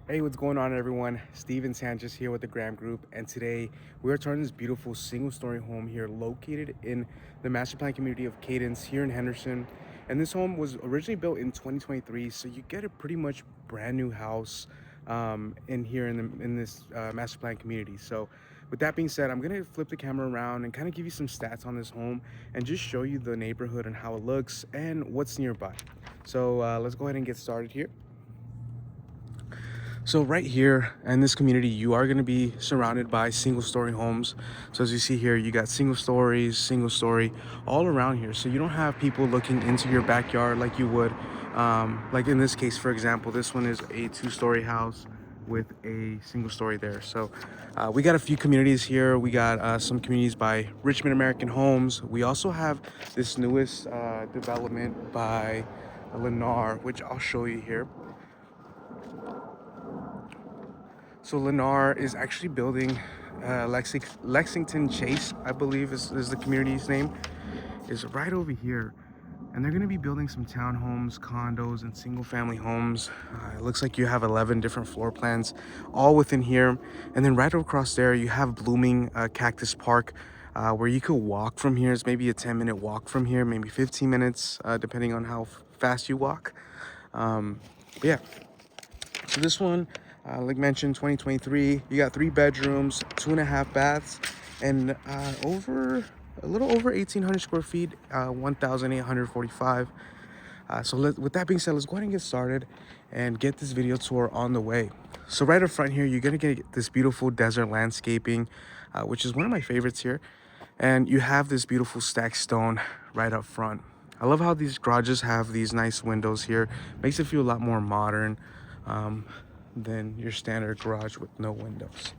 Hey, what's going on, everyone? Steven Sanchez here with the Graham Group, and today we are touring this beautiful single-story home here located in the master plan community of Cadence here in Henderson. And this home was originally built in 2023, so you get a pretty much brand new house in here in this master plan community. So, with that being said, I'm gonna flip the camera around and kind of give you some stats on this home and just show you the neighborhood and how it looks and what's nearby. So let's go ahead and get started here. So right here in this community, you are going to be surrounded by single story homes. So as you see here, you got single stories, single story all around here. So you don't have people looking into your backyard like you would. Like in this case, for example, this one is a two-story house with a single story there. So we got a few communities here. We got some communities by Richmond American Homes. We also have this newest development by Lennar, which I'll show you here. So Lennar is actually building Lexington Chase, I believe is the community's name, is right over here. And they're gonna be building some townhomes, condos, and single family homes. It looks like you have 11 different floor plans, all within here. And then right across there, you have blooming Cactus Park, where you could walk from here. It's maybe a 10-minute walk from here, maybe 15 minutes, depending on how fast you walk. But yeah, so this one, like mentioned, 2023, you got 3 bedrooms, 2.5 baths, and a little over 1,800 square feet, 1,845. With that being said, let's go ahead and get started and get this video tour on the way. So right up front here, you're gonna get this beautiful desert landscaping, which is one of my favorites here. And you have this beautiful stacked stone right up front. I love how these garages have these nice windows here. Makes it feel a lot more modern than your standard garage with no windows.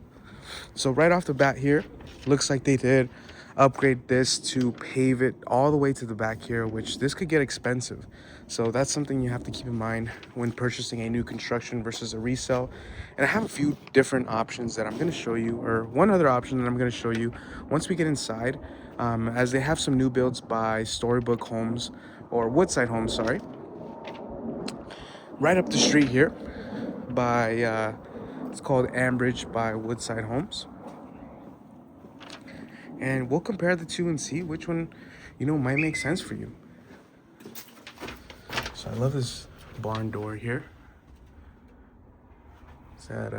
So right off the bat here, looks like they did upgrade this to pave it all the way to the back here, which this could get expensive. So that's something you have to keep in mind when purchasing a new construction versus a resale. And I have a few different options that I'm going to show you, or one other option that I'm going to show you once we get inside, as they have some new builds by Storybook Homes, or Woodside Homes, sorry, right up the street here by it's called Ambridge by Woodside Homes, and we'll compare the two and see which one might make sense for you. So I love this barn door here. It's at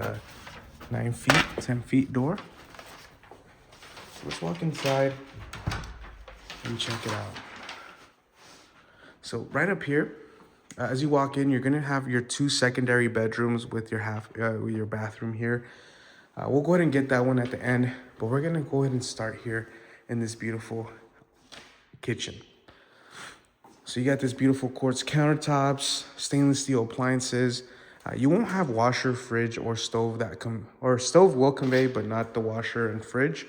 9 feet, 10 feet door. So let's walk inside and check it out. So right up here, as you walk in, you're gonna have your 2 secondary bedrooms with your bathroom here. We'll go ahead and get that one at the end, but we're gonna go ahead and start here in this beautiful kitchen. So you got this beautiful quartz countertops, stainless steel appliances. You won't have washer, fridge, or stove stove will convey, but not the washer and fridge.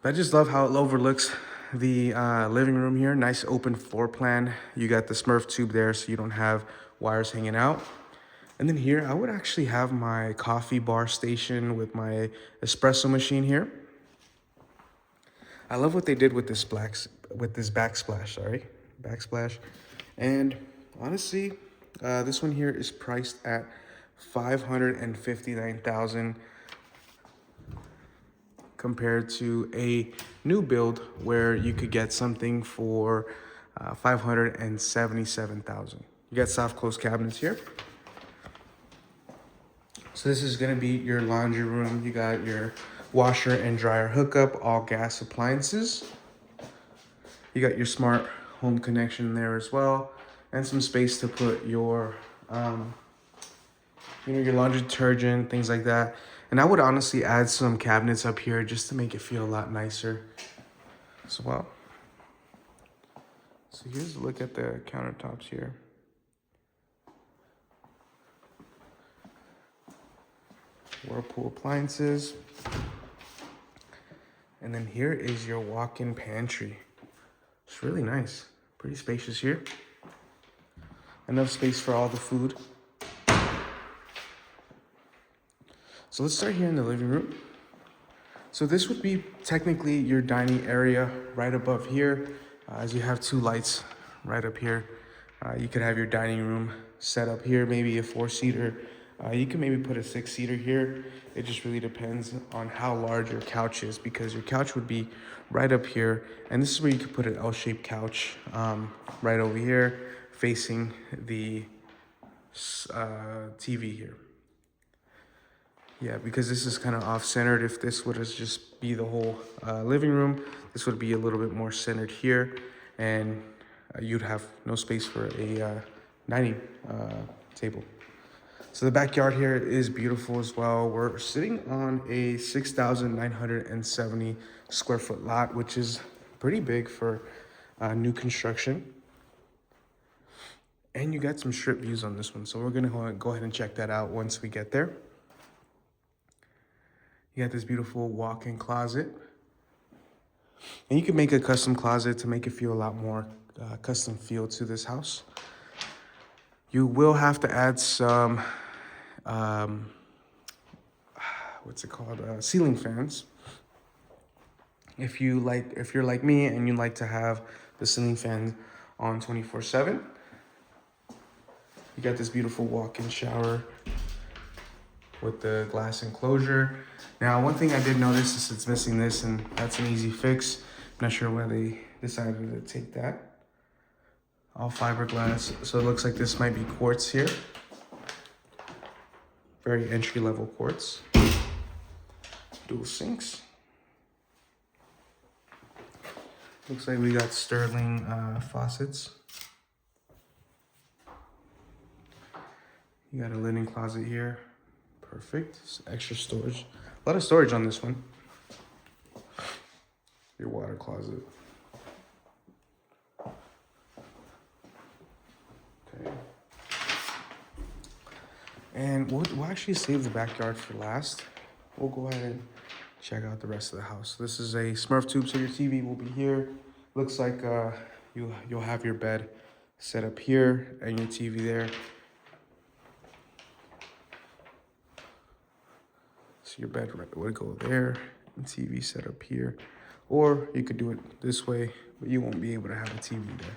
I just love how it overlooks the living room here. Nice open floor plan. You got the Smurf tube there, so you don't have wires hanging out. And then here, I would actually have my coffee bar station with my espresso machine here. I love what they did with this backsplash. And honestly, this one here is priced at $559,000 compared to a new build where you could get something for $577,000. You got soft close cabinets here. So this is gonna be your laundry room. You got your washer and dryer hookup, all gas appliances. You got your smart home connection there as well, and some space to put your, your laundry detergent, things like that. And I would honestly add some cabinets up here just to make it feel a lot nicer as well. So here's a look at the countertops here. Whirlpool appliances. And then here is your walk-in pantry. It's really nice, pretty spacious here. Enough space for all the food. So let's start here in the living room. So this would be technically your dining area right above here, as you have 2 lights right up here. You could have your dining room set up here, maybe a 4-seater You can maybe put a 6-seater here. It just really depends on how large your couch is, because your couch would be right up here. And this is where you could put an L-shaped couch right over here facing the TV here. Yeah, because this is kind of off-centered. If this would just be the whole living room, this would be a little bit more centered here, and you'd have no space for a dining table. So the backyard here is beautiful as well. We're sitting on a 6,970 square foot lot, which is pretty big for new construction. And you got some strip views on this one. So we're gonna go ahead and check that out once we get there. You got this beautiful walk-in closet. And you can make a custom closet to make it feel a lot more custom feel to this house. You will have to add some, ceiling fans. If you're like me and you like to have the ceiling fan on 24/7. You got this beautiful walk-in shower with the glass enclosure. Now, one thing I did notice is it's missing this, and that's an easy fix. I'm not sure why they decided to take that. All fiberglass, so it looks like this might be quartz here. Very entry-level quartz. Dual sinks. Looks like we got Sterling faucets. You got a linen closet here. Perfect. It's extra storage. A lot of storage on this one. Your water closet. Okay. And we'll actually save the backyard for last. We'll go ahead and check out the rest of the house. This is a Smurf tube, so your TV will be here. Looks like you'll have your bed set up here and your TV there. So your bed would go there and TV set up here. Or you could do it this way, but you won't be able to have a TV there.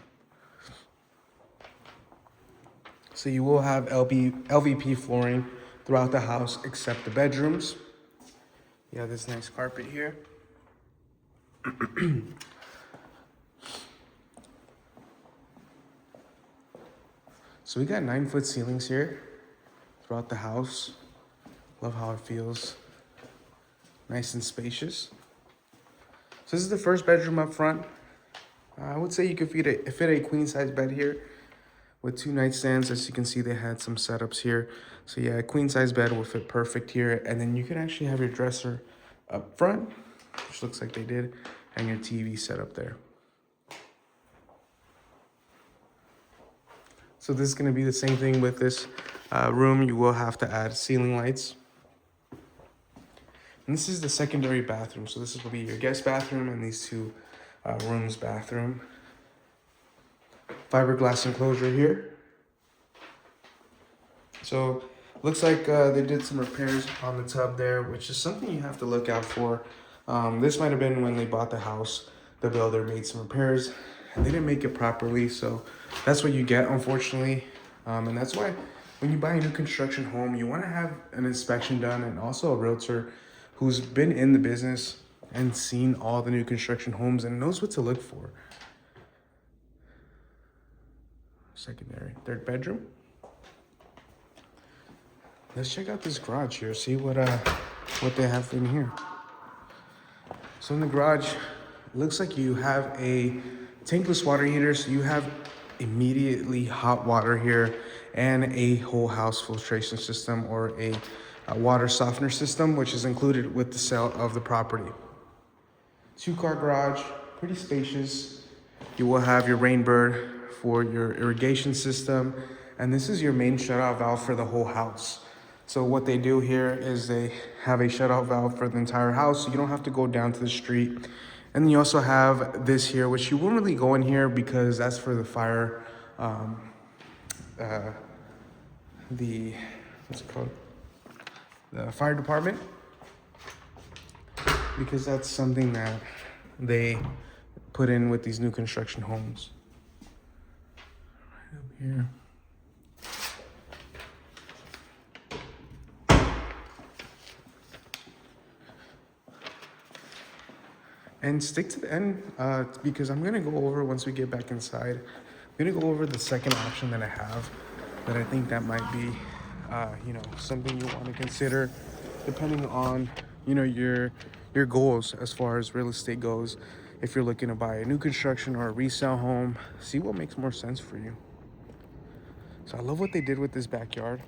So you will have LVP flooring throughout the house except the bedrooms. You have this nice carpet here. So we got 9-foot ceilings here throughout the house. Love how it feels. Nice and spacious. So this is the first bedroom up front. I would say you could fit a queen size bed here with 2 nightstands. As you can see, they had some setups here. So yeah, a queen size bed will fit perfect here. And then you can actually have your dresser up front, which looks like they did, and your TV set up there. So this is gonna be the same thing with this room. You will have to add ceiling lights. And this is the secondary bathroom. So this will be your guest bathroom and these 2 rooms bathroom. Fiberglass enclosure here. So looks like they did some repairs on the tub there, which is something you have to look out for. This might have been when they bought the house. The builder made some repairs and they didn't make it properly. So that's what you get, unfortunately. And that's why when you buy a new construction home, you want to have an inspection done, and also a realtor who's been in the business and seen all the new construction homes and knows what to look for. Secondary, 3rd bedroom. Let's check out this garage here, see what they have in here. So in the garage, it looks like you have a tankless water heater, so you have immediately hot water here and a whole house filtration system, or a water softener system, which is included with the sale of the property. 2-car garage, pretty spacious. You will have your rainbird for your irrigation system, and this is your main shutoff valve for the whole house. So what they do here is they have a shutoff valve for the entire house, so you don't have to go down to the street. And then you also have this here, which you won't really go in here because that's for the fire, the fire department, because that's something that they put in with these new construction homes. Right up here. And stick to the end because I'm gonna go over, once we get back inside, I'm gonna go over the second option that I have, that I think that might be something you want to consider depending on your goals as far as real estate goes. If you're looking to buy a new construction or a resale home, see what makes more sense for you. So I love what they did with this backyard,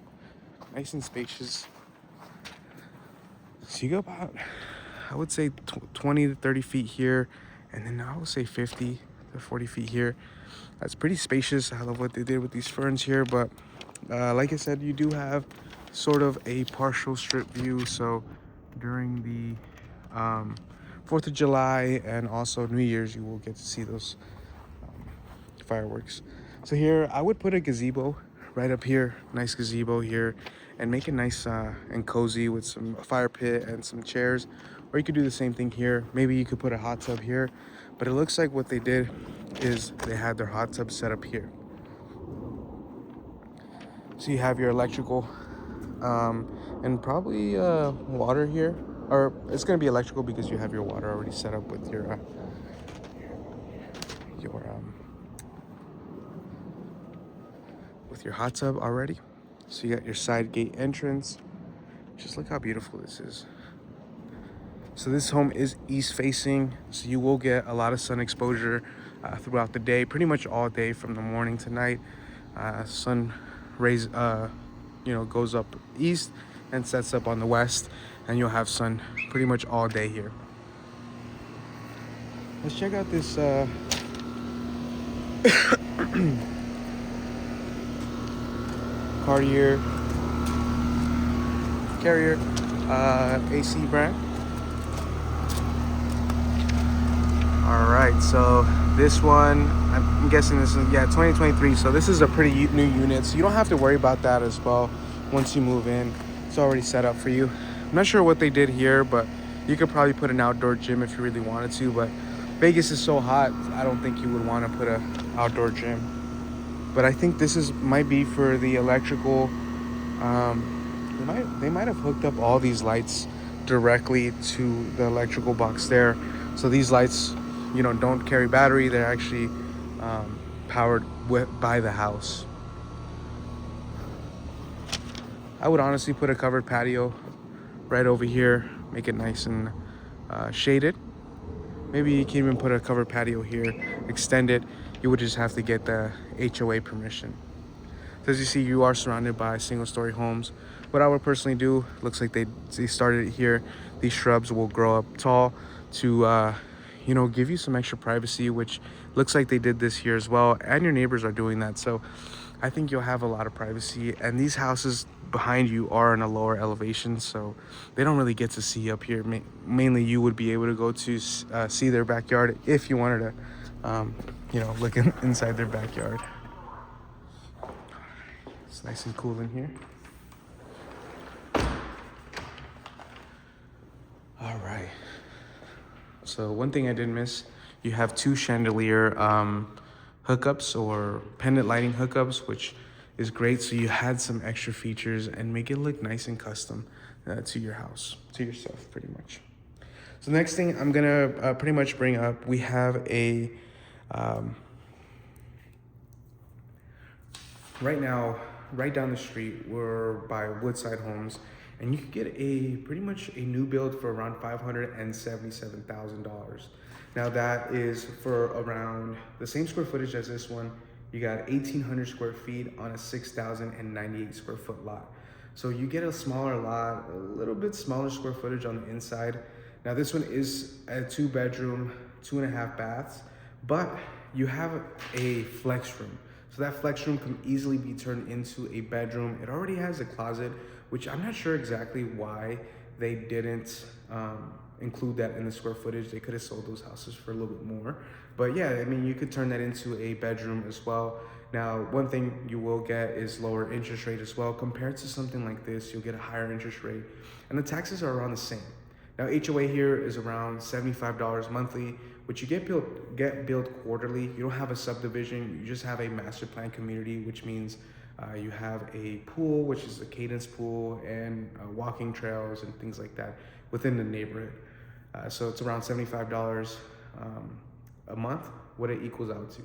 nice and spacious. So you go about, I would say 20 to 30 feet here, and then I would say 50 to 40 feet here. That's pretty spacious. I love what they did with these ferns here, but like I said, you do have sort of a partial strip view. So during the 4th of July and also New Year's, you will get to see those fireworks. So here, I would put a gazebo right up here, nice gazebo here, and make it nice and cozy with some fire pit and some chairs. Or you could do the same thing here. Maybe you could put a hot tub here, but it looks like what they did is they had their hot tub set up here. So you have your electrical and probably water here, or it's gonna be electrical because you have your water already set up with your with your hot tub already. So you got your side gate entrance. Just look how beautiful this is. So this home is east facing, so you will get a lot of sun exposure throughout the day, pretty much all day from the morning to night. Sun rays goes up east and sets up on the west, and you'll have sun pretty much all day here. Let's check out this Carrier AC brand. All right, so this one, I'm guessing this is 2023. So this is a pretty new unit, so you don't have to worry about that as well. Once you move in, it's already set up for you. I'm not sure what they did here, but you could probably put an outdoor gym if you really wanted to. But Vegas is so hot, I don't think you would want to put an outdoor gym. But I think this might be for the electrical. They might have hooked up all these lights directly to the electrical box there. So these lights, don't carry battery. They're actually powered by the house. I would honestly put a covered patio right over here, make it nice and shaded. Maybe you can even put a covered patio here, extend it. You would just have to get the HOA permission. So as you see, you are surrounded by single-story homes. What I would personally do, looks like they started it here. These shrubs will grow up tall to, give you some extra privacy, which looks like they did this here as well. And your neighbors are doing that. So I think you'll have a lot of privacy. And these houses behind you are in a lower elevation, so they don't really get to see up here. Mainly you would be able to go to see their backyard if you wanted to, look inside their backyard. It's nice and cool in here. All right. So one thing I did miss, you have two chandelier hookups or pendant lighting hookups, which is great. So you had some extra features and make it look nice and custom to your house, to yourself, pretty much. So the next thing I'm gonna pretty much bring up, we have a right now, right down the street, we're by Woodside Homes, and you could get pretty much a new build for around $577,000. Now that is for around the same square footage as this one. You got 1,800 square feet on a 6,098 square foot lot. So you get a smaller lot, a little bit smaller square footage on the inside. Now this one is a 2-bedroom, 2.5 baths, but you have a flex room. So that flex room can easily be turned into a bedroom. It already has a closet, which I'm not sure exactly why they didn't include that in the square footage. They could have sold those houses for a little bit more. But yeah, I mean, you could turn that into a bedroom as well. Now, one thing you will get is lower interest rate as well. Compared to something like this, you'll get a higher interest rate. And the taxes are around the same. Now, HOA here is around $75 monthly, which you get billed quarterly. You don't have a subdivision, you just have a master plan community, which means you have a pool, which is a Cadence pool, and walking trails and things like that within the neighborhood. So it's around $75 a month, what it equals out to.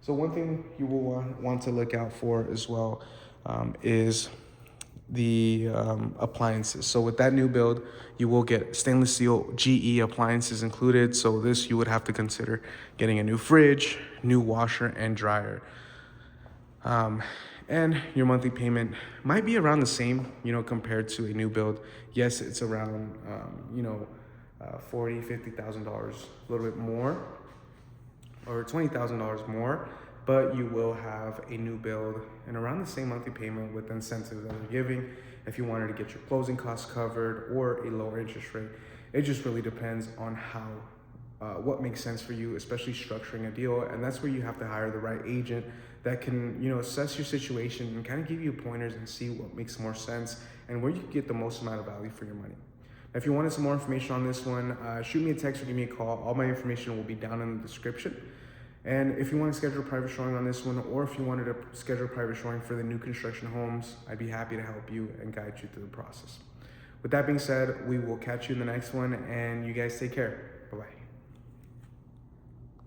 So one thing you will want to look out for as well is the appliances. So with that new build, you will get stainless steel GE appliances included. So this, you would have to consider getting a new fridge, new washer and dryer. And your monthly payment might be around the same, compared to a new build. Yes, it's around, $40,000, $50,000, a little bit more, or $20,000 more, but you will have a new build and around the same monthly payment with the incentives that they're giving if you wanted to get your closing costs covered or a lower interest rate. It just really depends on what makes sense for you, especially structuring a deal. And that's where you have to hire the right agent that can, assess your situation and kind of give you pointers and see what makes more sense and where you can get the most amount of value for your money. If you wanted some more information on this one, shoot me a text or give me a call. All my information will be down in the description. And if you want to schedule a private showing on this one, or if you wanted to schedule a private showing for the new construction homes, I'd be happy to help you and guide you through the process. With that being said, we will catch you in the next one, and you guys take care. Bye-bye.